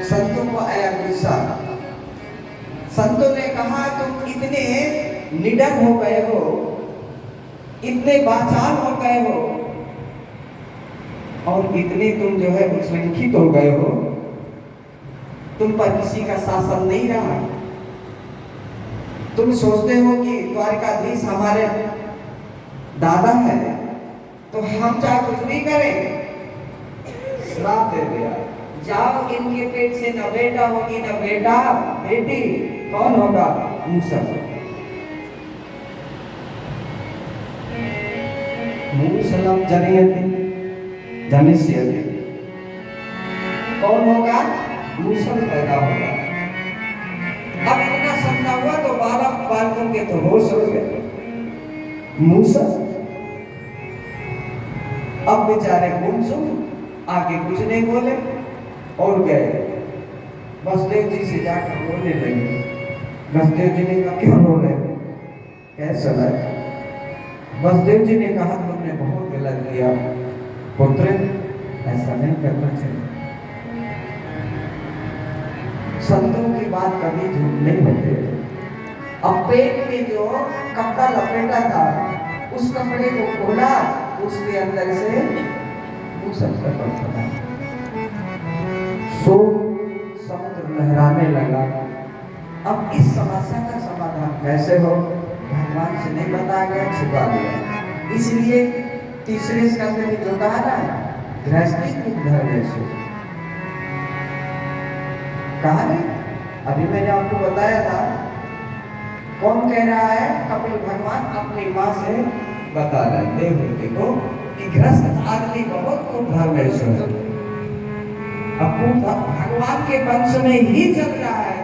संतों को आया गुस्सा। संतों ने कहा तुम इतने निडर हो गए हो, इतने वाचाल हो गए हो और इतने तुम जो है उच्छृंखित हो गए हो, तुम पर किसी का शासन नहीं रहा। तुम सोचते हो कि द्वारकाधीश हमारे दादा है तो हम चाहे कुछ भी करें। श्राप दे दिया, जाओ इनके पेट से न बेटा होगी न बेटा बेटी, कौन होगा? मूसा। मूसलम जनयति जनिष्यति, कौन होगा? मूसल पैदा होगा। अब इतना समझा हुआ तो बालकों के तो होश हो गए। मूसा अब बेचारे गुमसुम, आगे कुछ नहीं बोले और गए। वसुदेव जी से जाकर बोलने लगे। वसुदेव जी ने कहा क्यों रो रहे? कैसा लगा? वसुदेव जी ने कहा तुमने बहुत गलत किया पुत्र, ऐसा नहीं करना चाहिए। संतों की बात कभी झूठ नहीं होते। अब पेट में जो कपड़ा लपेटा था उस कपड़े को खोला, उसके अंदर से मूसल पड़ा। सो समुद्र लहराने लगा। अब इस समस्या का समाधान कैसे हो? भगवान से नहीं बताया गया, छुपा दिया। इसलिए तीसरे स्कंद में जो कहा ना, गृहस्थी की धर्मेशु कहा नहीं, अभी मैंने आपको बताया था। कौन कह रहा है? कपिल भगवान अपनी माँ से बता रहे हैं देवहूति को कि गृहस्थ आदमी बहुत खूब धर्मेशु है। अब भगवान के वंश में ही चल रहा है,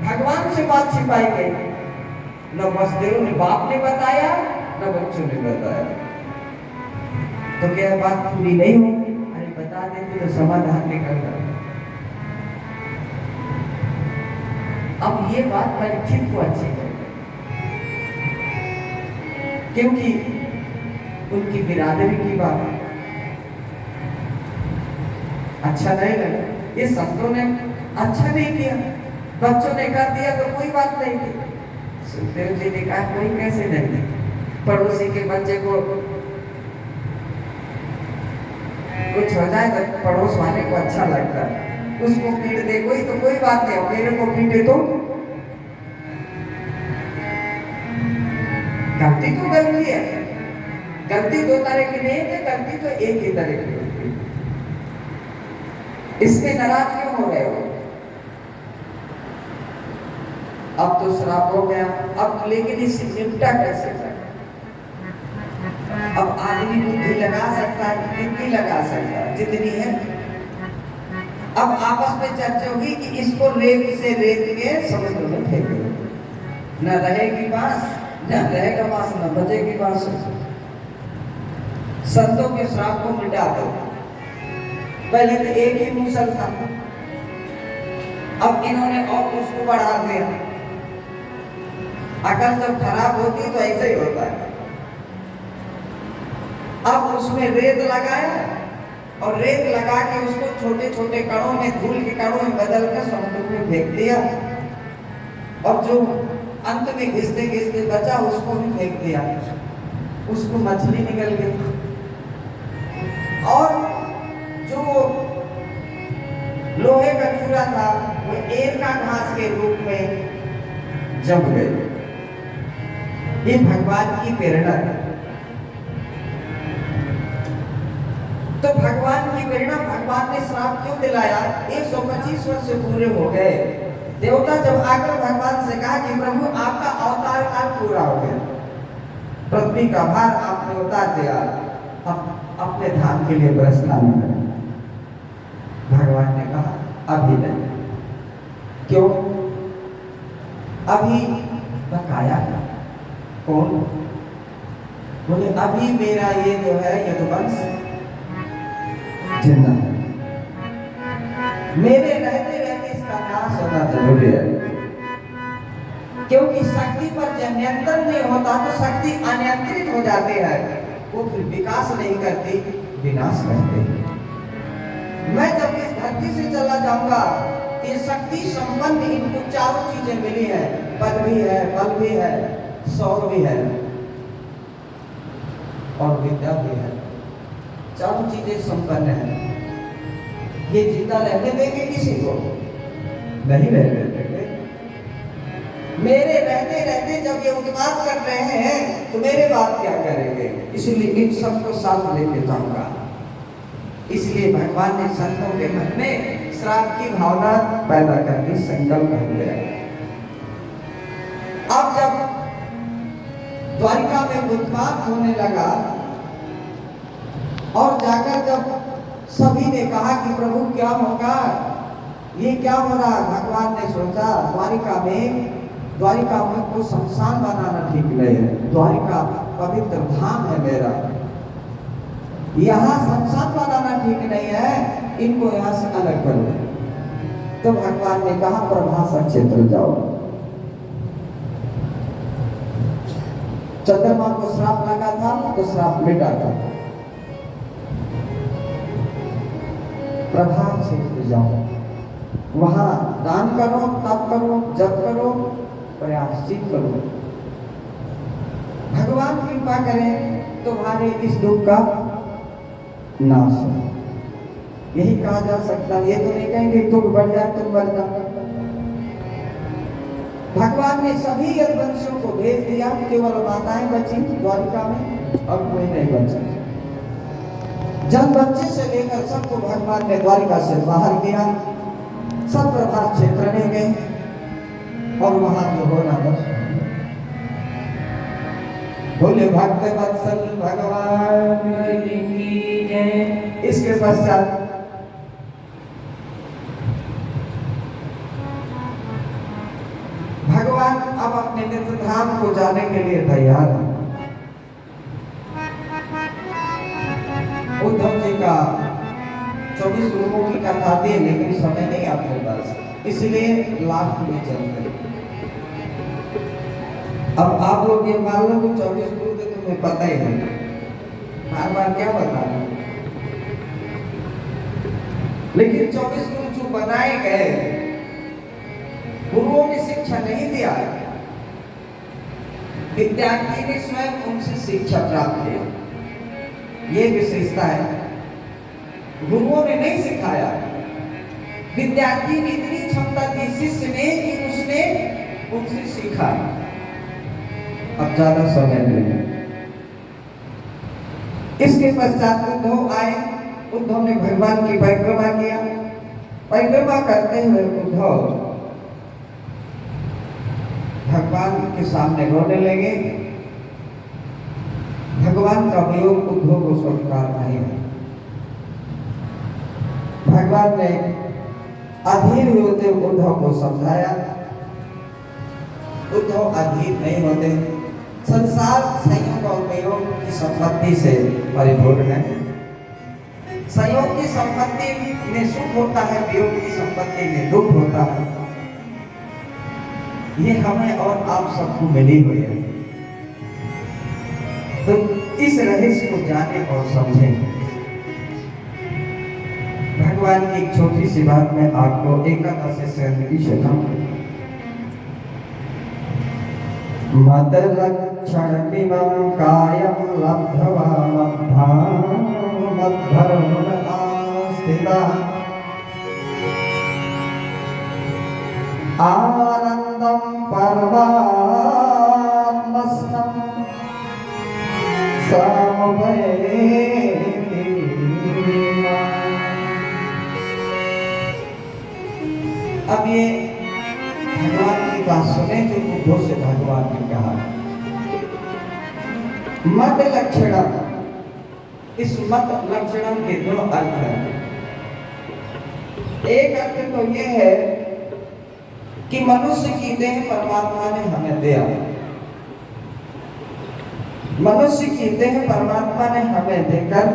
भगवान से बात छिपाई गई। न वसुदेव ने बाप ने बताया, न बच्चों ने बताया। तो क्या बात पूरी नहीं होगी? अरे बता देते तो समाधान निकल जाता। अब ये बात परीक्षित को अच्छी लगी क्योंकि उनकी बिरादरी की बात अच्छा नहीं लगा। ये संतों ने अच्छा नहीं किया, बच्चों ने कर दिया तो कोई बात नहीं की। सुखदेव जी ने कहा कोई कैसे नहीं, पड़ोसी के बच्चे को कुछ हो जाए तो पड़ोस वाले को अच्छा लगता है, उसको पीट दे कोई तो कोई बात नहीं, मेरे को पीटे तो गलती तो गलती है। गलती दो तरह की नहीं है, गलती तो एक ही तरह की होती है। इसमें नाराज क्यों हो रहे हो? अब तो श्राप हो गया, अब लेकिन इससे निपटा कैसे जाए? अब आदमी बुद्धि लगा सकता है, कितनी लगा सकता है? जितनी है। अब आपस में चर्चा हुई कि इसको रेत से रेत के समुद्र में फेंक दो, न रहेगी बांस, न रहेगा बांस, न बजेगी बांस। संतों के श्राप को मिटा दो। पहले तो एक ही मूसल था, अब इन्होंने और उसको बढ़ा दिया। अकल जब खराब होती तो ऐसे ही होता है। अब उसमें रेत लगाया और रेत लगा के उसको छोटे छोटे कणों में, धूल के कणों में बदल कर समुद्र में फेंक दिया और जो अंत में घिसते घिसते बचा उसको भी फेंक दिया। उसको मछली निकल गई और जो लोहे का चूरा था वो एरका घास के रूप में जम गए। ये भगवान की प्रेरणा है। तो भगवान की प्रेरणा, भगवान ने श्राप क्यों दिलाया? 125 वर्ष से पूरे हो गए। देवता जब आकर भगवान से कहा कि प्रभु आपका अवतार काल पूरा हो गया, पृथ्वी का भार आपने उतार दिया, अब अपने धाम के लिए प्रस्थान करें। भगवान ने कहा अभी नहीं। क्यों? अभी बकाया है। कौन? बोले अभी मेरा ये जो है यदुवंश जिंदा है, मेरे रहते रहते इसका नाश होना जरूरी है। क्योंकि शक्ति पर जब नियंत्रण नहीं होता तो शक्ति अनियंत्रित हो जाती है, वो फिर विकास नहीं करती, विनाश करती है। मैं जब इस धरती से चला जाऊंगा, ये शक्ति संपन्न इनको चारों चीजें मिली है, पद भी है, बल भी है, सौर भी है और विद्या भी है, चारों चीजें संपन्न है। ये जिंदा रहने देंगे किसी को? नहीं रहने देंगे। मेरे रहते रहते जब ये उत्पाद कर रहे हैं तो मेरे बाद क्या करेंगे? इसलिए इन सबको साथ लेके जाऊंगा। इसलिए भगवान ने संतों के मन में श्राप की भावना पैदा करके संकल्प हो गया। अब जब द्वारिका में उत्पाद होने लगा और जाकर जब सभी ने कहा कि प्रभु क्या होगा, ये क्या हो रहा? भगवान ने सोचा द्वारिका में को शमशान बनाना ठीक नहीं है, द्वारिका पवित्र धाम है मेरा, यहाँ शमशान बनाना ठीक नहीं है, इनको यहाँ से अलग करो। तो भगवान ने कहा प्रभास क्षेत्र जाओ। चंद्रमा को श्राप लगा था तो श्राप मिटा था, प्रभास क्षेत्र जाओ, वहां दान करो, तप करो, जप करो, प्रयाश्चित करो, भगवान कृपा करें तुम्हारे इस दुख का नाश हो। यही कहा जा सकता है। ये तो नहीं कहेंगे दुख बढ़ जाए तुम बढ़ जाओ। भगवान ने सभी यदुवंशियों को भेज दिया, केवल माताएं बची द्वारिका में और कोई नहीं बचा। जब बच्चे से लेकर सबको भगवान ने द्वारिका से बाहर किया, सब प्रभास क्षेत्र में गए और वहां जो होना बस। बोले भक्त वत्सल भगवान की जय। इसके पश्चात भगवान अब अपने नित्य धाम को जाने के लिए तैयार है। उद्धव जी का 24 लोगों की कथा दी, लेकिन समय नहीं आपके पास, इसलिए लास्ट में चलते। अब आप लोग ये मान लो कि 24 गुरु तो तुम्हें पता ही है, बार बार क्या बताना। लेकिन 24 गुरु जो बनाए गए, गुरुओं ने शिक्षा नहीं दिया, विद्यार्थी ने स्वयं उनसे शिक्षा प्राप्त किया। ये विशेषता है। गुरुओं ने नहीं सिखाया, विद्यार्थी में इतनी क्षमता थी शिष्य में कि उसने उनसे सीखा। अब ज्यादा समय नहीं। इसके पश्चात उद्धव आए। उद्धव ने भगवान की परिक्रमा किया। परिक्रमा करते हुए उद्धव भगवान के सामने रोने लगे। भगवान का वियोग उद्धव को स्वीकार नहीं है। भगवान ने अधीर होते उद्धव को समझाया। उद्धव अधीर नहीं होते। संसार संयोग और वियोग की संपत्ति से परिपूर्ण है। संयोग की संपत्ति में सुख होता है, वियोग की संपत्ति में दुख होता है। ये हमें और आप सबको मिली हुई है। तो इस रहस्य को जाने और समझें। भगवान की एक छोटी सी बात में आपको एकादश स्कंद की सुनाऊं। मद लक्षणमिमं कायं लब्ध्वा मद्धर्मण आस्थिता आनंदं परमात्मस्थं अब ये भगवान की बात सुने जो उद्धव से भगवान ने कहा। मत लक्षणम, इस मत लक्षणम के दो अर्थ हैं। एक अर्थ तो ये है कि मनुष्य की देह परमात्मा ने हमें दिया। मनुष्य की देह परमात्मा ने हमें देकर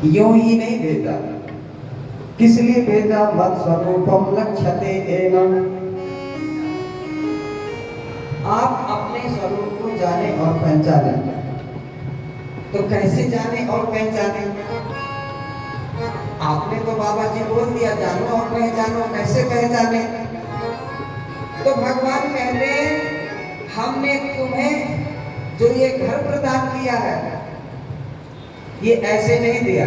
यूं ही नहीं भेजा। किस लिए भेजा? मत स्वरूपम लक्ष्यते एवं, आप अपने स्वरूप को जाने और पहचाने। तो कैसे जाने और पहचाने? आपने तो बाबा जी बोल दिया जानो और पहचानो, कैसे पहचाने? तो भगवान कहते हमने तुम्हें जो ये घर प्रदान किया है ये ऐसे नहीं दिया,